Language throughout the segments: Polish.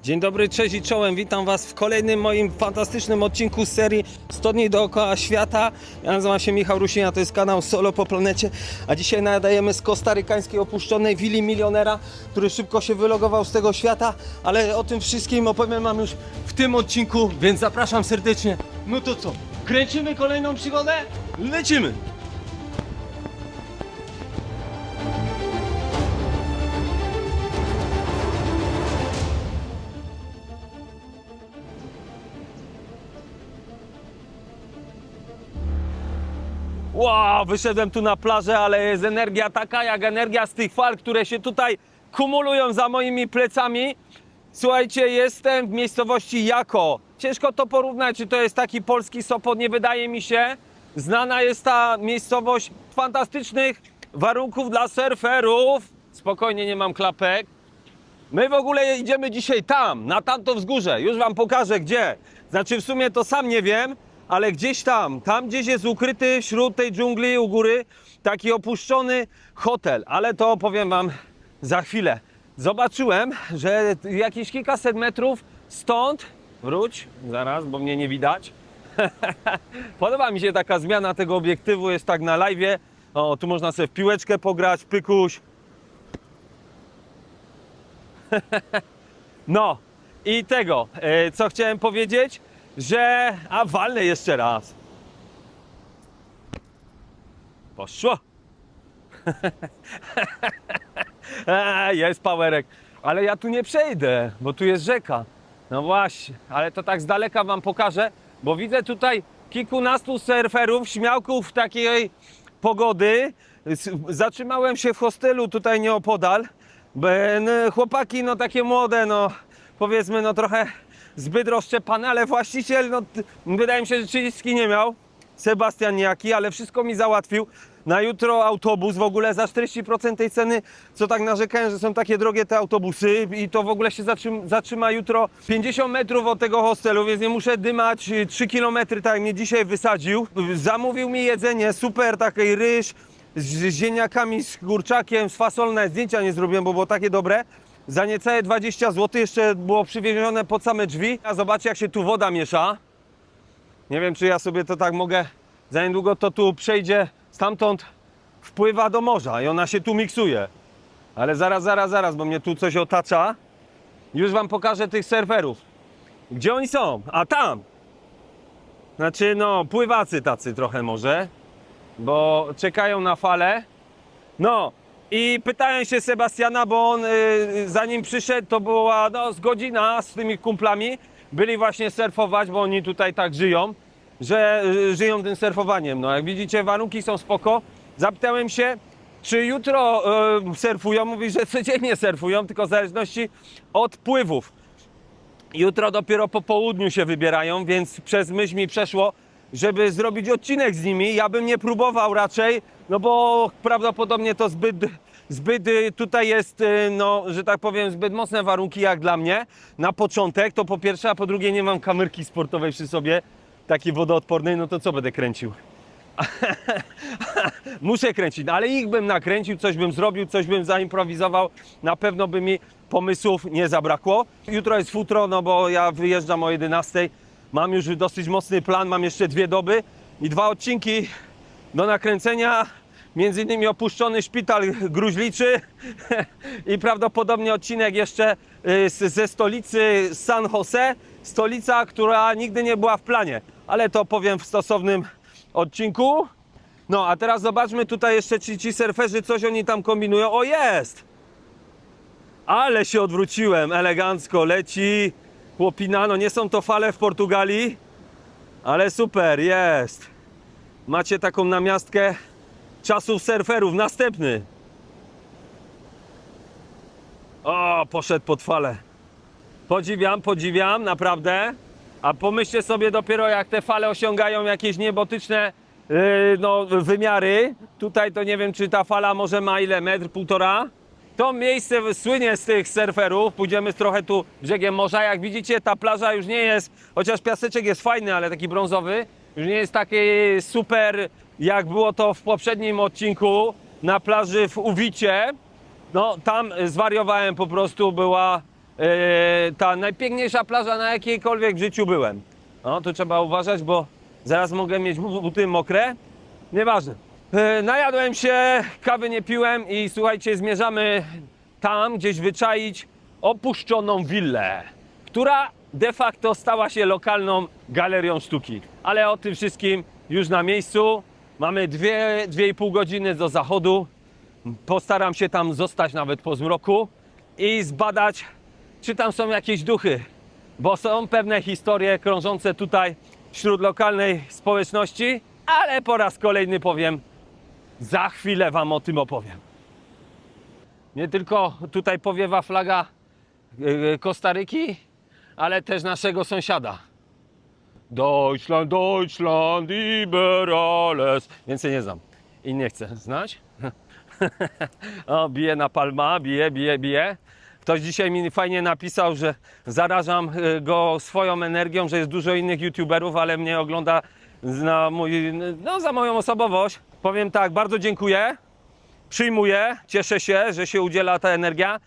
Dzień dobry, cześć i czołem, witam Was w kolejnym moim fantastycznym odcinku z serii 100 dni dookoła świata. Ja nazywam się Michał Rusina, to jest kanał Solo po planecie, a dzisiaj nadajemy z kostarykańskiej opuszczonej willi milionera, który szybko się wylogował z tego świata, ale o tym wszystkim opowiem Wam już w tym odcinku, więc zapraszam serdecznie. No to co, kręcimy kolejną przygodę? Lecimy! Wow, wyszedłem tu na plażę, ale jest energia taka jak energia z tych fal, które się tutaj kumulują za moimi plecami. Słuchajcie, jestem w miejscowości Jako. Ciężko to porównać, czy to jest taki polski Sopot, nie wydaje mi się. Znana jest ta miejscowość fantastycznych warunków dla surferów. Spokojnie, nie mam klapek. My w ogóle idziemy dzisiaj tam, na tamto wzgórze. Już Wam pokażę gdzie. Znaczy w sumie to sam nie wiem, ale gdzieś tam gdzieś jest ukryty wśród tej dżungli u góry taki opuszczony hotel. Ale to opowiem Wam za chwilę. Zobaczyłem, że jakieś kilkaset metrów stąd, wróć, zaraz, bo mnie nie widać. Podoba mi się taka zmiana tego obiektywu, jest tak na live'ie. O, tu można sobie w piłeczkę pograć, pykuś. No i tego, co chciałem powiedzieć, że... A walnę jeszcze raz. Poszło. Jest powerek. Ale ja tu nie przejdę, bo tu jest rzeka. No właśnie, ale to tak z daleka Wam pokażę, bo widzę tutaj kilkunastu surferów, śmiałków takiej pogody. Zatrzymałem się w hostelu tutaj nieopodal. Chłopaki, no takie młode, no powiedzmy, no trochę zbyt rozszczepane, ale właściciel, no wydaje mi się, że 30 nie miał, Sebastian niejaki, ale wszystko mi załatwił. Na jutro autobus w ogóle za 40% tej ceny, co tak narzekałem, że są takie drogie te autobusy i to w ogóle się zatrzyma jutro 50 metrów od tego hostelu, więc nie muszę dymać 3 km, tak jak mnie dzisiaj wysadził. Zamówił mi jedzenie, super, taki ryż z ziemniakami, z kurczakiem, z fasolą, zdjęcia nie zrobiłem, bo było takie dobre. Za niecałe 20 zł jeszcze było przywiezione pod same drzwi. A zobaczcie, jak się tu woda miesza. Nie wiem, czy ja sobie to tak mogę. Za niedługo to tu przejdzie, stamtąd wpływa do morza i ona się tu miksuje. Ale zaraz, bo mnie tu coś otacza. Już Wam pokażę tych surferów. Gdzie oni są? A tam! Znaczy, no, pływacy tacy trochę może, bo czekają na falę. No. I pytałem się Sebastiana, bo on zanim przyszedł, to była z godzina z tymi kumplami. Byli właśnie surfować, bo oni tutaj tak żyją, że żyją tym surfowaniem. No jak widzicie, warunki są spoko. Zapytałem się, czy jutro surfują. Mówi, że codziennie surfują, tylko w zależności od pływów. Jutro dopiero po południu się wybierają, więc przez myśl mi przeszło, żeby zrobić odcinek z nimi. Ja bym nie próbował raczej, no bo prawdopodobnie to zbyt tutaj jest, no, że tak powiem, zbyt mocne warunki jak dla mnie. Na początek to po pierwsze, a po drugie nie mam kamerki sportowej przy sobie, takiej wodoodpornej, no to co będę kręcił? Muszę kręcić, no, ale ich bym nakręcił, coś bym zrobił, coś bym zaimprowizował, na pewno by mi pomysłów nie zabrakło. Jutro jest futro, no bo ja wyjeżdżam o 11. Mam już dosyć mocny plan, mam jeszcze 2 doby i 2 odcinki do nakręcenia. Między innymi opuszczony szpital gruźliczy i prawdopodobnie odcinek jeszcze ze stolicy San Jose. Stolica, która nigdy nie była w planie, ale to powiem w stosownym odcinku. No a teraz zobaczmy tutaj jeszcze ci surferzy, coś oni tam kombinują. O, jest! Ale się odwróciłem, elegancko leci chłopina. No nie są to fale w Portugalii, ale super, jest. Macie taką namiastkę czasów surferów. Następny. O, poszedł pod falę. Podziwiam, naprawdę. A pomyślcie sobie dopiero, jak te fale osiągają jakieś niebotyczne wymiary. Tutaj to nie wiem, czy ta fala może ma ile? Metr, półtora? To miejsce słynie z tych surferów. Pójdziemy trochę tu brzegiem morza. Jak widzicie, ta plaża już nie jest, chociaż piaseczek jest fajny, ale taki brązowy, już nie jest taki super, jak było to w poprzednim odcinku na plaży w Uwicie. No tam zwariowałem po prostu, była ta najpiękniejsza plaża, na jakiejkolwiek w życiu byłem. No, tu trzeba uważać, bo zaraz mogę mieć buty mokre. Nieważne. Najadłem się, kawy nie piłem i słuchajcie, zmierzamy tam gdzieś wyczaić opuszczoną willę, która de facto stała się lokalną galerią sztuki. Ale o tym wszystkim już na miejscu. Mamy 2,5 godziny do zachodu. Postaram się tam zostać nawet po zmroku i zbadać, czy tam są jakieś duchy, bo są pewne historie krążące tutaj wśród lokalnej społeczności, ale po raz kolejny powiem, za chwilę wam o tym opowiem. Nie tylko tutaj powiewa flaga Kostaryki, ale też naszego sąsiada. Deutschland, Deutschland, über alles. Więcej nie znam i nie chcę znać. O, bije na palma, bije. Ktoś dzisiaj mi fajnie napisał, że zarażam go swoją energią, że jest dużo innych youtuberów, ale mnie ogląda za moją osobowość. Powiem tak, bardzo dziękuję, przyjmuję, cieszę się, że się udziela ta energia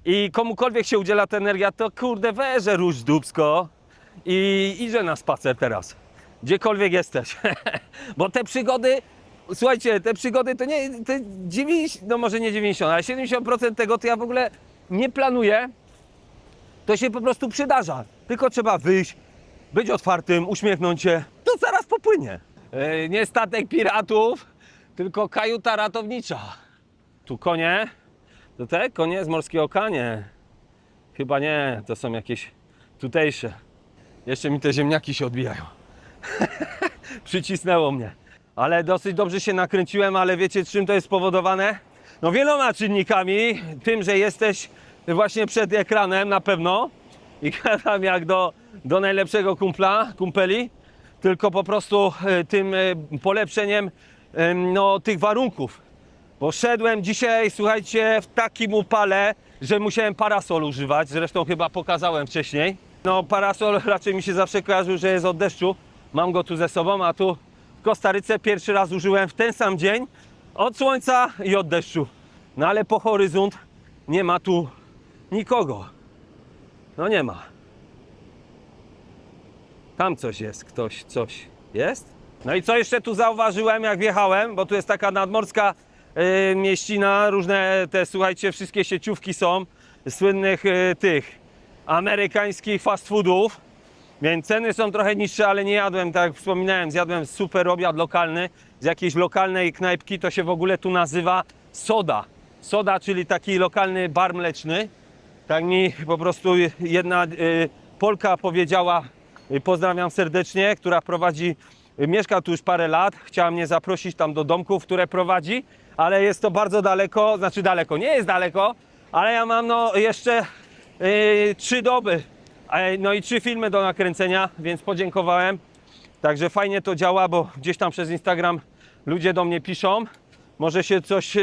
i komukolwiek się udziela ta energia, to kurde weże róż dupsko i idę na spacer teraz, gdziekolwiek jesteś. Bo te przygody, słuchajcie, te przygody to nie, te 90, no może nie 90, ale 70% tego to ja w ogóle nie planuję, to się po prostu przydarza. Tylko trzeba wyjść, być otwartym, uśmiechnąć się, to zaraz popłynie. Nie statek piratów, tylko kajuta ratownicza. Tu konie, to te konie z Morskiego Oka? Nie. Chyba nie, to są jakieś tutejsze. Jeszcze mi te ziemniaki się odbijają. Przycisnęło mnie. Ale dosyć dobrze się nakręciłem, ale wiecie czym to jest spowodowane? No wieloma czynnikami, tym, że jesteś właśnie przed ekranem na pewno i gadam jak do najlepszego kumpeli, tylko po prostu tym polepszeniem no, tych warunków. Bo szedłem dzisiaj, słuchajcie, w takim upale, że musiałem parasol używać, zresztą chyba pokazałem wcześniej. No parasol raczej mi się zawsze kojarzył, że jest od deszczu, mam go tu ze sobą, a tu w Kostaryce pierwszy raz użyłem w ten sam dzień od słońca i od deszczu. No ale po horyzont nie ma tu nikogo. No nie ma. Tam coś jest, ktoś, coś jest. No i co jeszcze tu zauważyłem, jak wjechałem, bo tu jest taka nadmorska mieścina, różne te, słuchajcie, wszystkie sieciówki są słynnych tych amerykańskich fast foodów, więc ceny są trochę niższe, ale nie jadłem, tak jak wspominałem, zjadłem super obiad lokalny z jakiejś lokalnej knajpki, to się w ogóle tu nazywa Soda. Soda, czyli taki lokalny bar mleczny. Tak mi po prostu jedna Polka powiedziała, pozdrawiam serdecznie, która prowadzi, mieszka tu już parę lat, chciała mnie zaprosić tam do domków, które prowadzi, ale jest to bardzo daleko, znaczy daleko, nie jest daleko, ale ja mam no jeszcze 3 doby, no i 3 filmy do nakręcenia, więc podziękowałem. Także fajnie to działa, bo gdzieś tam przez Instagram ludzie do mnie piszą, może się coś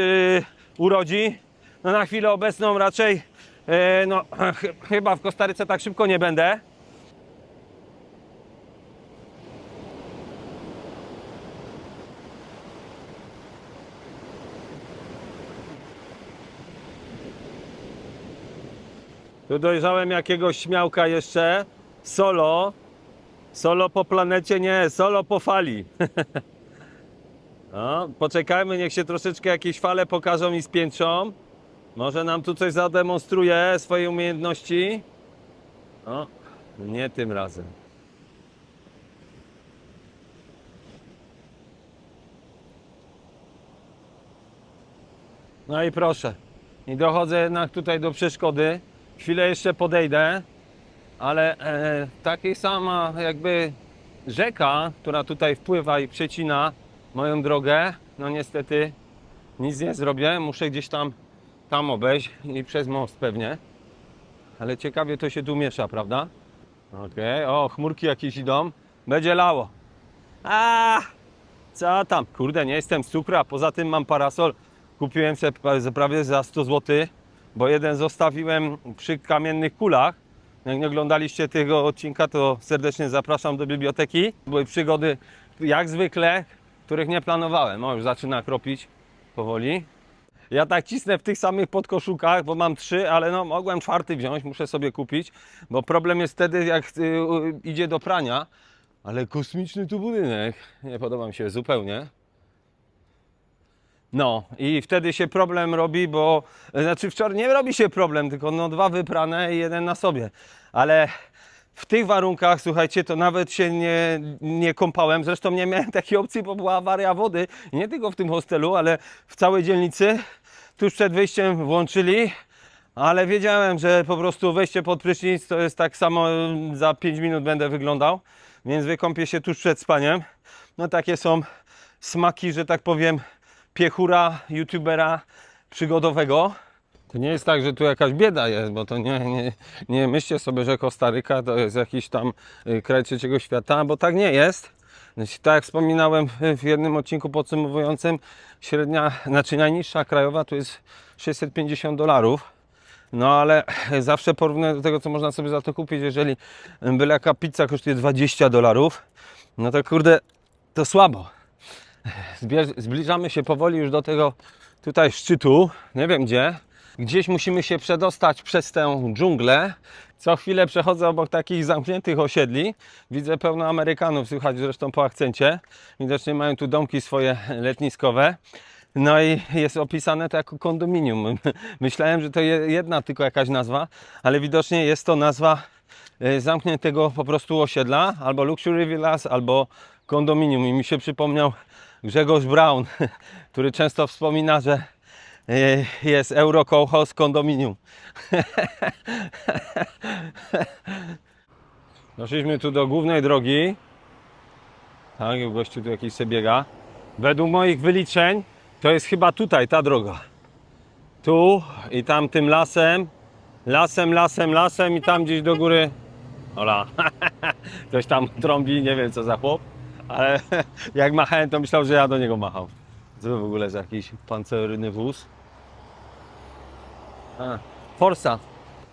urodzi. No na chwilę obecną raczej no chyba w Kostaryce tak szybko nie będę. Tu dojrzałem jakiegoś śmiałka jeszcze. Solo. Solo po planecie nie, solo po fali. No, poczekajmy, niech się troszeczkę jakieś fale pokażą i spiętrzą. Może nam tu coś zademonstruje swoje umiejętności. O, nie tym razem. No i proszę. I dochodzę jednak tutaj do przeszkody. Chwilę jeszcze podejdę, ale takiej sama jakby rzeka, która tutaj wpływa i przecina moją drogę, no niestety nic nie zrobię. Muszę gdzieś tam obejść i przez most pewnie. Ale ciekawie to się tu miesza, prawda? Okej, o, chmurki jakieś idą. Będzie lało. Co tam? Kurde, nie jestem z cukru, a poza tym mam parasol. Kupiłem sobie prawie za 100 zł, bo jeden zostawiłem przy Kamiennych Kulach. Jak nie oglądaliście tego odcinka, to serdecznie zapraszam do biblioteki. Były przygody, jak zwykle, których nie planowałem. O, już zaczyna kropić powoli. Ja tak cisnę w tych samych podkoszulkach, bo mam 3, ale no mogłem 4 wziąć, muszę sobie kupić, bo problem jest wtedy, jak idzie do prania. Ale kosmiczny tu budynek, nie podoba mi się zupełnie. No i wtedy się problem robi, bo znaczy wczoraj nie robi się problem, tylko no 2 wyprane i 1 na sobie. Ale w tych warunkach, słuchajcie, to nawet się nie kąpałem. Zresztą nie miałem takiej opcji, bo była awaria wody. I nie tylko w tym hostelu, ale w całej dzielnicy. Tuż przed wyjściem włączyli, ale wiedziałem, że po prostu wejście pod prysznic to jest tak samo, za 5 minut będę wyglądał. Więc wykąpię się tuż przed spaniem. No takie są smaki, że tak powiem, piechura youtubera przygodowego. To nie jest tak, że tu jakaś bieda jest, bo to nie myślcie sobie, że Kostaryka to jest jakiś tam kraj trzeciego świata, bo tak nie jest. Tak jak wspominałem w jednym odcinku podsumowującym, średnia, znaczy najniższa krajowa to jest $650. No ale zawsze porównuję do tego, co można sobie za to kupić. Jeżeli byle jaka pizza kosztuje $20, no to kurde, to słabo. Zbliżamy się powoli już do tego tutaj szczytu, nie wiem gdzie. Gdzieś musimy się przedostać przez tę dżunglę. Co chwilę przechodzę obok takich zamkniętych osiedli. Widzę pełno Amerykanów, słychać zresztą po akcencie. Widocznie mają tu domki swoje letniskowe. No i jest opisane to jako kondominium. Myślałem, że to jedna tylko jakaś nazwa, ale widocznie jest to nazwa zamkniętego po prostu osiedla, albo Luxury Villas, albo kondominium. I mi się przypomniał Grzegorz Braun, który często wspomina, że jest Euro Kołchoz kondominium. Doszliśmy tu do głównej drogi. Tak, gościu tu jakiś sobie biega. Według moich wyliczeń to jest chyba tutaj ta droga. Tu i tam tym lasem i tam gdzieś do góry. Ola, ktoś tam trąbi, nie wiem co za chłop, ale jak machałem, to myślał, że ja do niego macham. Co to w ogóle za jakiś pancerny wóz? Forsa.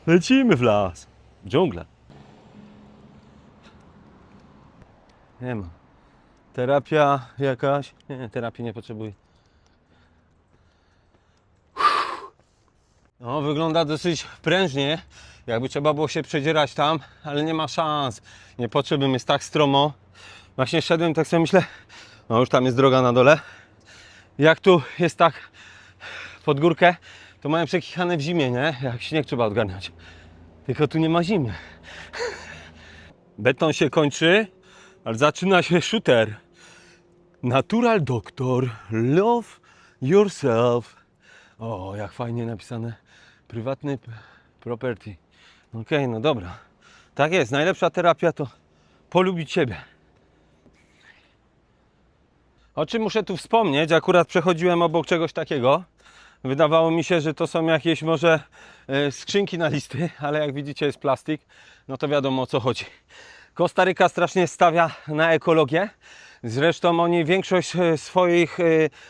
Lecimy w las. Dżungla. Nie ma. Terapia jakaś? Nie, terapii nie potrzebuję. No, wygląda dosyć prężnie. Jakby trzeba było się przedzierać tam, ale nie ma szans. Nie potrzebujemy, jest tak stromo. Właśnie szedłem, tak sobie myślę, no już tam jest droga na dole. Jak tu jest tak pod górkę, to mają przekichane w zimie, nie? Jak śnieg trzeba odgarniać. Tylko tu nie ma zimy. Beton się kończy, ale zaczyna się shooter. Natural Doctor, Love Yourself. O, jak fajnie napisane. Prywatny property. Okej, no dobra. Tak jest, najlepsza terapia to polubić siebie. O czym muszę tu wspomnieć, akurat przechodziłem obok czegoś takiego. Wydawało mi się, że to są jakieś może skrzynki na listy, ale jak widzicie jest plastik, no to wiadomo o co chodzi. Kostaryka strasznie stawia na ekologię. Zresztą oni większość swoich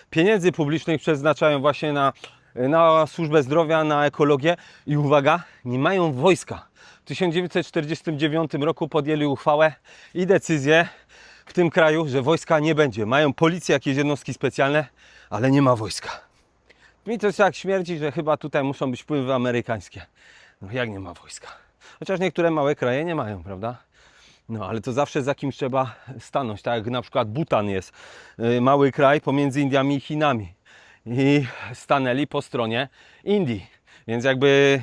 pieniędzy publicznych przeznaczają właśnie na służbę zdrowia, na ekologię i uwaga, nie mają wojska. W 1949 roku podjęli uchwałę i decyzję w tym kraju, że wojska nie będzie. Mają policję, jakieś jednostki specjalne, ale nie ma wojska. Mi to tak śmierdzi, że chyba tutaj muszą być wpływy amerykańskie. No jak nie ma wojska? Chociaż niektóre małe kraje nie mają, prawda? No ale to zawsze za kimś trzeba stanąć, tak jak na przykład Butan jest mały kraj pomiędzy Indiami i Chinami i stanęli po stronie Indii, więc jakby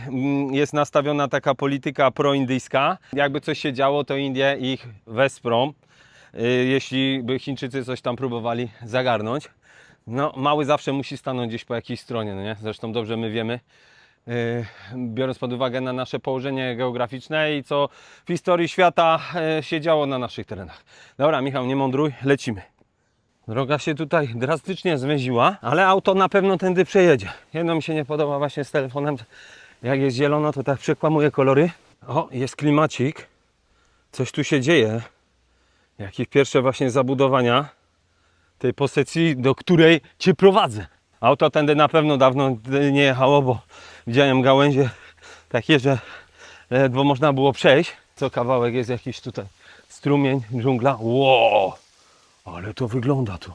jest nastawiona taka polityka proindyjska, jakby coś się działo, to Indie ich wesprą, jeśli by Chińczycy coś tam próbowali zagarnąć. No mały zawsze musi stanąć gdzieś po jakiejś stronie, no nie? Zresztą dobrze my wiemy, biorąc pod uwagę na nasze położenie geograficzne i co w historii świata się działo na naszych terenach. Dobra, Michał, nie mądruj, lecimy. Droga się tutaj drastycznie zwęziła, ale auto na pewno tędy przejedzie. Jedno mi się nie podoba właśnie z telefonem, jak jest zielono, to tak przekłamuje kolory. O, jest klimacik, coś tu się dzieje. Jakieś pierwsze właśnie zabudowania tej pozycji, do której Cię prowadzę. Auto tędy na pewno dawno nie jechało, bo widziałem gałęzie takie, że ledwo można było przejść. Co kawałek jest jakiś tutaj strumień, dżungla. Wow, ale to wygląda tu.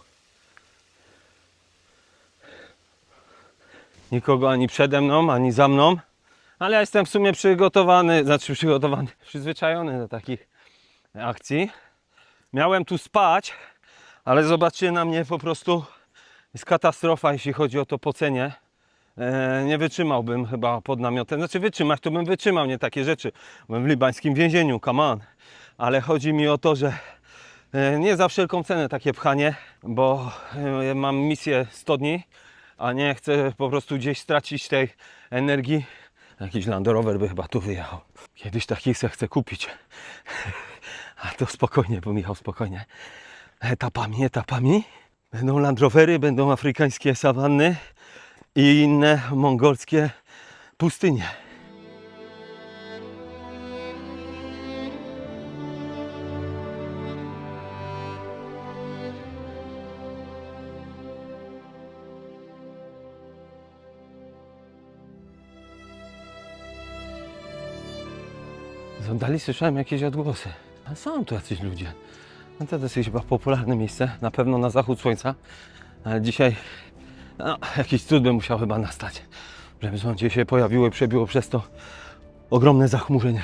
nikogo ani przede mną, ani za mną. Ale ja jestem w sumie przyzwyczajony do takich akcji. Miałem tu spać, ale zobaczcie, na mnie po prostu jest katastrofa, jeśli chodzi o to pocenie. Nie wytrzymałbym chyba pod namiotem. Znaczy wytrzymać to bym wytrzymał, nie takie rzeczy. Byłem w libańskim więzieniu, come on. Ale chodzi mi o to, że nie za wszelką cenę takie pchanie, bo mam misję 100 dni, a nie chcę po prostu gdzieś stracić tej energii. Jakiś Land Rover by chyba tu wyjechał. Kiedyś takich se chcę kupić. A to spokojnie, bo Michał, spokojnie. Etapami. Będą Land Rovery, będą afrykańskie sawanny i inne mongolskie pustynie. Z oddali słyszałem jakieś odgłosy. A są tu jacyś ludzie. No to dosyć chyba popularne miejsce, na pewno na zachód słońca. Ale dzisiaj jakiś cud by musiał chyba nastać, żeby słońce się pojawiło i przebiło przez to ogromne zachmurzenie.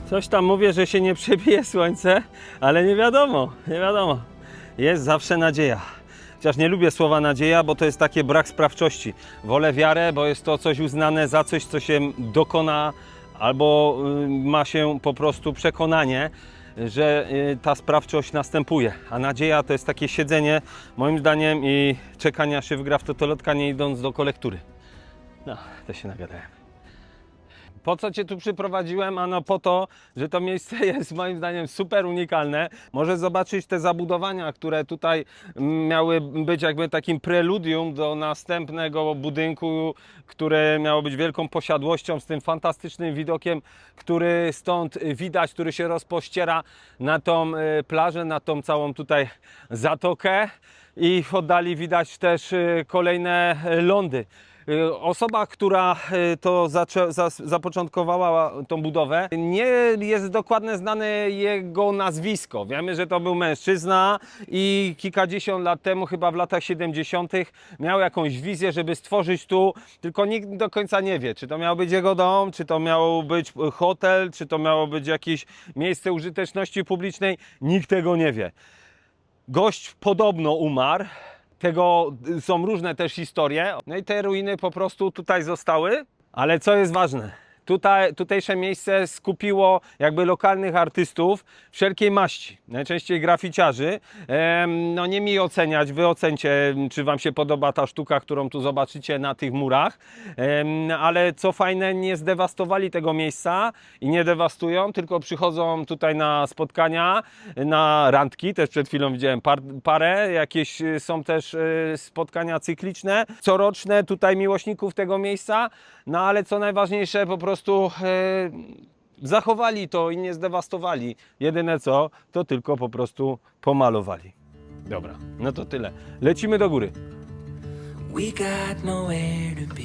Coś tam mówię, że się nie przebije słońce, ale nie wiadomo. Jest zawsze nadzieja. Chociaż nie lubię słowa nadzieja, bo to jest takie brak sprawczości. Wolę wiarę, bo jest to coś uznane za coś, co się dokona, albo ma się po prostu przekonanie, że ta sprawczość następuje. A nadzieja to jest takie siedzenie, moim zdaniem, i czekanie, aż się wygra w totolotka, nie idąc do kolektury. No, to się nagadałem. Po co Cię tu przyprowadziłem? Ano po to, że to miejsce jest moim zdaniem super unikalne. Możesz zobaczyć te zabudowania, które tutaj miały być jakby takim preludium do następnego budynku, które miało być wielką posiadłością z tym fantastycznym widokiem, który stąd widać, który się rozpościera na tą plażę, na tą całą tutaj zatokę, i w oddali widać też kolejne lądy. Osoba, która to zapoczątkowała tą budowę, nie jest dokładnie znane jego nazwisko. Wiemy, że to był mężczyzna i kilkadziesiąt lat temu, chyba w latach 70., miał jakąś wizję, żeby stworzyć tu, tylko nikt do końca nie wie, czy to miał być jego dom, czy to miał być hotel, czy to miało być jakieś miejsce użyteczności publicznej. Nikt tego nie wie. Gość podobno umarł. Tego są różne też historie. No i te ruiny po prostu tutaj zostały. Ale co jest ważne? Tutejsze miejsce skupiło jakby lokalnych artystów wszelkiej maści, najczęściej graficiarzy. No nie mi oceniać, wy ocencie, czy wam się podoba ta sztuka, którą tu zobaczycie na tych murach. Ale co fajne, nie zdewastowali tego miejsca i nie dewastują, tylko przychodzą tutaj na spotkania, na randki. Też przed chwilą widziałem parę, jakieś są też spotkania cykliczne, coroczne tutaj miłośników tego miejsca. No ale co najważniejsze, po prostu zachowali to i nie zdewastowali. Jedyne co, to tylko po prostu pomalowali. Dobra, no to tyle. Lecimy do góry. We got nowhere to be,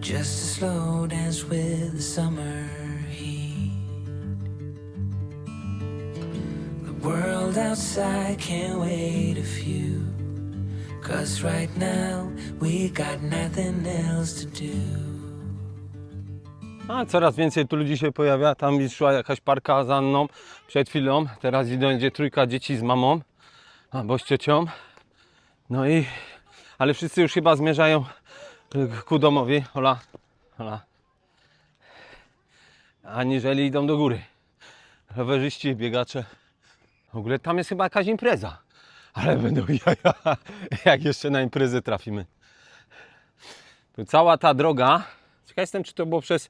just a slow dance with the summer heat. The world outside can't wait a few, 'cause right now we got nothing else to do. A coraz więcej tu ludzi się pojawia. Tam szła jakaś parka za mną przed chwilą. Teraz idzie trójka dzieci z mamą albo z ciocią. No i... ale wszyscy już chyba zmierzają ku domowi. Hola. Aniżeli idą do góry. Rowerzyści, biegacze. W ogóle tam jest chyba jakaś impreza. Ale będą jaja, jak jeszcze na imprezę trafimy. Tu cała ta droga, ciekaw jestem, czy to było przez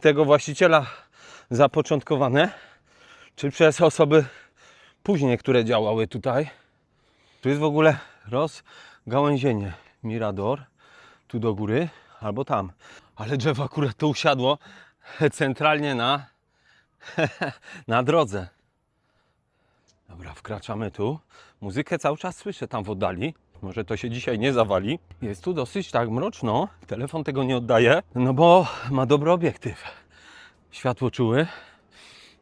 tego właściciela zapoczątkowane, czy przez osoby później, które działały tutaj. Tu jest w ogóle rozgałęzienie. Mirador, tu do góry, albo tam. Ale drzewo akurat to usiadło centralnie na drodze. Dobra, wkraczamy tu. Muzykę cały czas słyszę tam w oddali. Może to się dzisiaj nie zawali. Jest tu dosyć tak mroczno. Telefon tego nie oddaje, no bo ma dobry obiektyw. Światło czuły.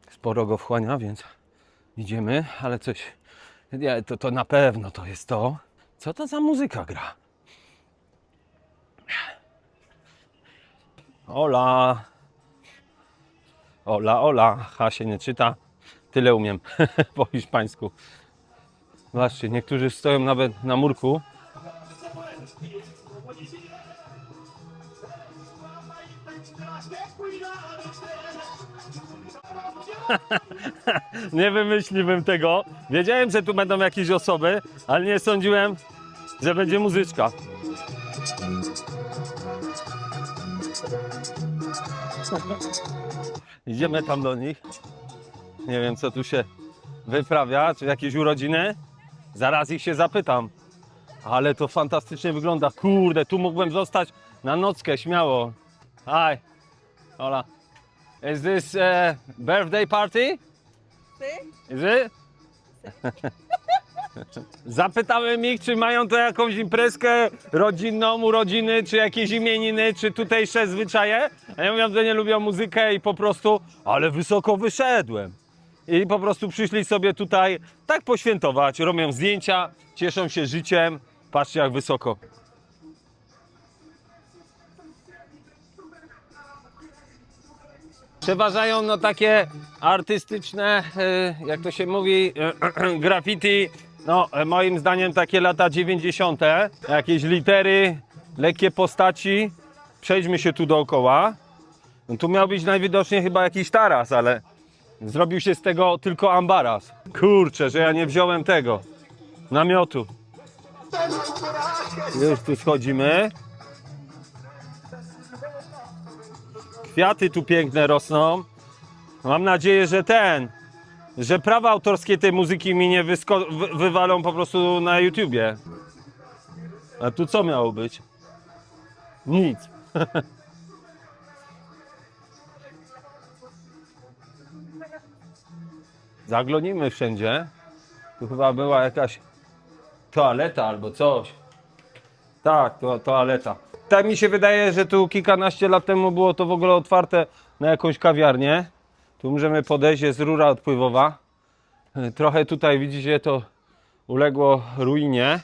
Sporo go wchłania, więc idziemy, ale coś... Nie, to na pewno to jest to. Co to za muzyka gra? Ola. Ola, ola. H się nie czyta. Tyle umiem po hiszpańsku. Zobaczcie, niektórzy stoją nawet na murku. Nie wymyśliłem tego. Wiedziałem, że tu będą jakieś osoby, ale nie sądziłem, że będzie muzyczka. Idziemy tam do nich. Nie wiem, co tu się wyprawia, czy jakieś urodziny. Zaraz ich się zapytam. Ale to fantastycznie wygląda. Kurde, tu mógłbym zostać na nockę, śmiało. Hi. Hola. Is this a birthday party? Sí. Is it? Zapytałem ich, czy mają to jakąś imprezkę rodzinną, urodziny, czy jakieś imieniny, czy tutejsze zwyczaje. A ja mówię, że nie lubią muzykę i po prostu, ale wysoko wyszedłem. I po prostu przyszli sobie tutaj tak poświętować, robią zdjęcia, cieszą się życiem. Patrzcie, jak wysoko. Przeważają no takie artystyczne, jak to się mówi, graffiti, no moim zdaniem takie lata 90. Jakieś litery, lekkie postaci. Przejdźmy się tu dookoła. No, tu miał być najwidoczniej chyba jakiś taras, ale zrobił się z tego tylko ambaras. Kurczę, że ja nie wziąłem tego namiotu. Już tu schodzimy. Kwiaty tu piękne rosną. Mam nadzieję, że prawa autorskie tej muzyki mi nie wywalą po prostu na YouTubie. A tu co miało być? Nic. Zaglonimy wszędzie. Tu chyba była jakaś toaleta albo coś. Tak, to toaleta. Tak mi się wydaje, że tu kilkanaście lat temu było to w ogóle otwarte na jakąś kawiarnię. Tu możemy podejść, jest rura odpływowa. Trochę tutaj widzicie, to uległo ruinie.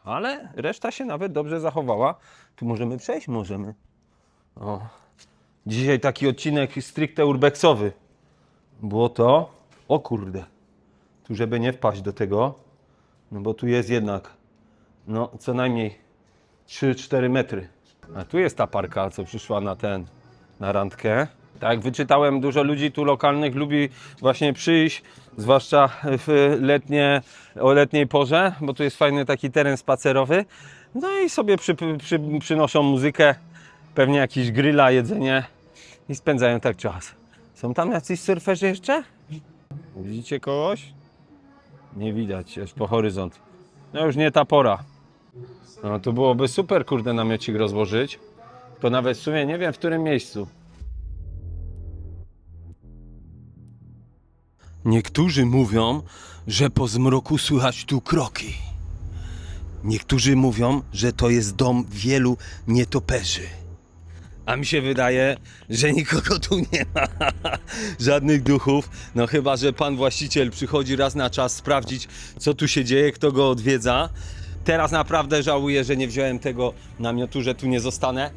Ale reszta się nawet dobrze zachowała. Tu możemy przejść, możemy. O. Dzisiaj taki odcinek stricte urbexowy. Było to... O kurde. Tu żeby nie wpaść do tego. No bo tu jest jednak... No co najmniej 3-4 metry. A tu jest ta parka, co przyszła na randkę. Tak jak wyczytałem, dużo ludzi tu lokalnych lubi właśnie przyjść, zwłaszcza o letniej porze, bo tu jest fajny taki teren spacerowy. No i sobie przynoszą muzykę, pewnie jakiś grilla, jedzenie i spędzają tak czas. Są tam jacyś surferzy jeszcze? Widzicie kogoś? Nie widać, jest po horyzont. No już nie ta pora. No to byłoby super, kurde, namiocik rozłożyć. To nawet w sumie nie wiem, w którym miejscu. Niektórzy mówią, że po zmroku słychać tu kroki. Niektórzy mówią, że to jest dom wielu nietoperzy. A mi się wydaje, że nikogo tu nie ma. Żadnych duchów. No chyba, że pan właściciel przychodzi raz na czas sprawdzić, co tu się dzieje, kto go odwiedza. Teraz naprawdę żałuję, że nie wziąłem tego namiotu, że tu nie zostanę.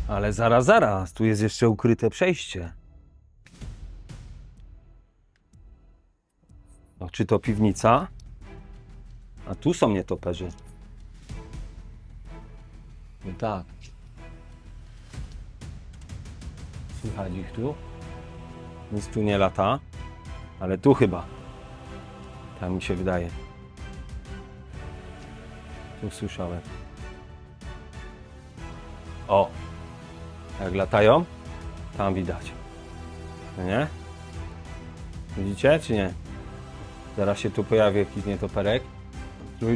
Ale zaraz, tu jest jeszcze ukryte przejście. No, czy to piwnica? A tu są nietoperze. No tak. Słychać ich tu? Nic tu nie lata, ale tu chyba. Tak mi się wydaje. Tu słyszałem. O! Jak latają, tam widać. No nie? Widzicie, czy nie? Zaraz się tu pojawi jakiś nietoperek.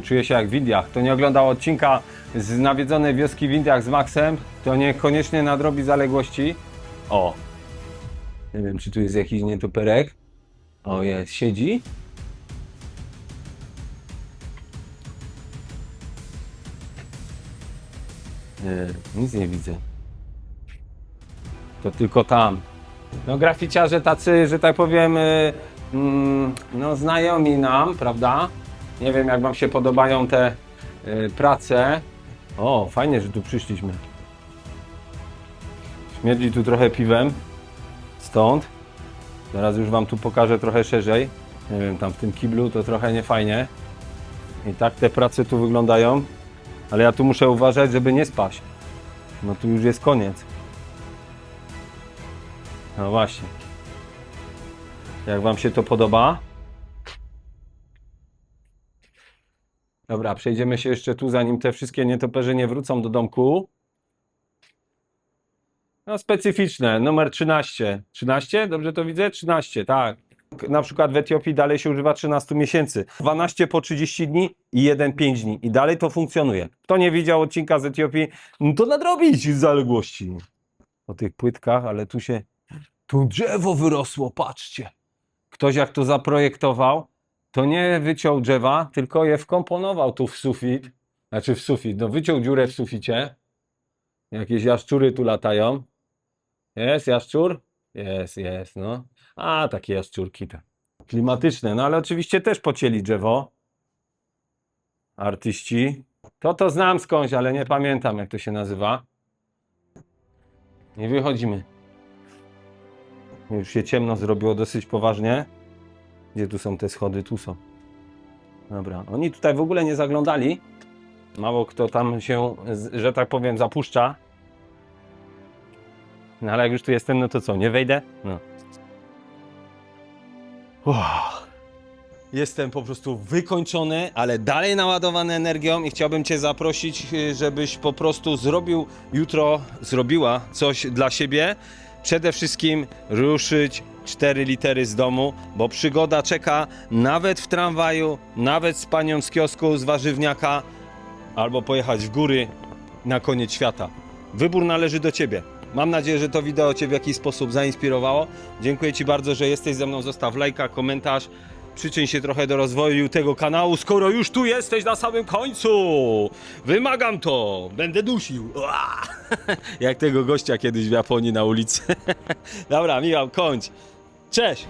Czuję się jak w Indiach. Kto nie oglądał odcinka z nawiedzonej wioski w Indiach z Maxem, to niekoniecznie nadrobi zaległości. O! Nie wiem, czy tu jest jakiś nietoperek. O, jest, siedzi. Nie, nic nie widzę. To tylko tam. No graficiarze tacy, że tak powiem, no znajomi nam, prawda? Nie wiem, jak wam się podobają te prace. O, fajnie, że tu przyszliśmy. Śmierdzi tu trochę piwem. Stąd. Zaraz już wam tu pokażę trochę szerzej. Nie wiem, tam w tym kiblu to trochę niefajnie. I tak te prace tu wyglądają. Ale ja tu muszę uważać, żeby nie spaść. No tu już jest koniec. No właśnie. Jak wam się to podoba? Dobra, przejdziemy się jeszcze tu, zanim te wszystkie nietoperze nie wrócą do domku. No specyficzne, numer 13. 13? Dobrze to widzę? 13, tak. Na przykład w Etiopii dalej się używa 13 miesięcy. 12 po 30 dni i 1 5 dni. I dalej to funkcjonuje. Kto nie widział odcinka z Etiopii, no to nadrobić zaległości. Po tych płytkach, ale tu się... Tu drzewo wyrosło, patrzcie. Ktoś jak to zaprojektował, to nie wyciął drzewa, tylko je wkomponował tu w sufit. Znaczy w sufit, no wyciął dziurę w suficie. Jakieś jaszczury tu latają. Jest jaszczur? Jest, no. A, takie jaszczurki te. Klimatyczne, no ale oczywiście też pocięli drzewo. Artyści. To znam skądś, ale nie pamiętam, jak to się nazywa. Nie wychodzimy. Już się ciemno zrobiło dosyć poważnie. Gdzie tu są te schody? Tu są. Dobra, oni tutaj w ogóle nie zaglądali. Mało kto tam się, że tak powiem, zapuszcza. No ale jak już tu jestem, no to co, nie wejdę? No. Uff. Jestem po prostu wykończony, ale dalej naładowany energią i chciałbym Cię zaprosić, żebyś po prostu zrobiła coś dla siebie. Przede wszystkim ruszyć 4 litery z domu, bo przygoda czeka nawet w tramwaju, nawet z panią z kiosku, z warzywniaka, albo pojechać w góry na koniec świata. Wybór należy do Ciebie. Mam nadzieję, że to wideo Cię w jakiś sposób zainspirowało. Dziękuję Ci bardzo, że jesteś ze mną. Zostaw lajka, komentarz. Przyczyń się trochę do rozwoju tego kanału, skoro już tu jesteś na samym końcu. Wymagam to. Będę dusił. Jak tego gościa kiedyś w Japonii na ulicy. Dobra, Michał, kończ. Cześć.